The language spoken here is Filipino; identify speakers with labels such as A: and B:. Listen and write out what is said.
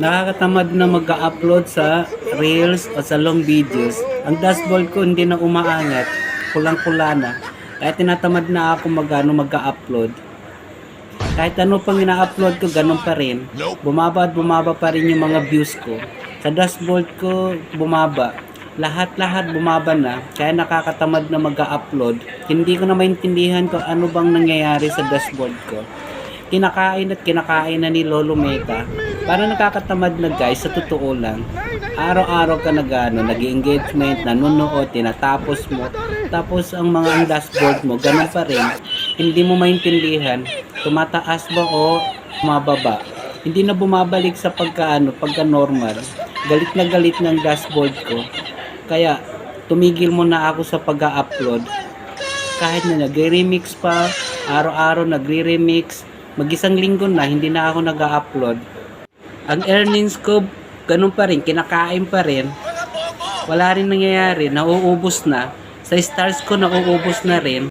A: Nakakatamad na mag-upload sa Reels o sa long videos. Ang dashboard ko hindi na umaangat. Kulang-kula na. Kaya tinatamad na ako mag-upload. Kahit ano pang ina-upload ko, ganun pa rin. Bumaba at bumaba pa rin yung mga views ko. Sa dashboard ko, bumaba. Lahat-lahat bumaba na. Kaya nakakatamad na mag-upload. Hindi ko na maintindihan kung ano bang nangyayari sa dashboard ko. Kinakain at kinakain na ni Lolo Meta. Para nakakatamad na guys, sa totoo lang. Araw-araw ka nag-engagement, nanonood, tinatapos mo. Tapos ang dashboard mo, ganun pa rin. Hindi mo maintindihan, tumataas ba o mababa. Hindi na bumabalik sa pagka normal. Galit na galit ng dashboard ko. Kaya tumigil muna ako sa pag-upload. Kahit na nagre-remix pa, araw-araw nagre-remix, mag-isang linggo na hindi na ako nag-upload. Ang earnings ko, ganun pa rin, kinakain pa rin. Wala rin nangyayari, nauubos na. Sa stars ko, nauubos na rin.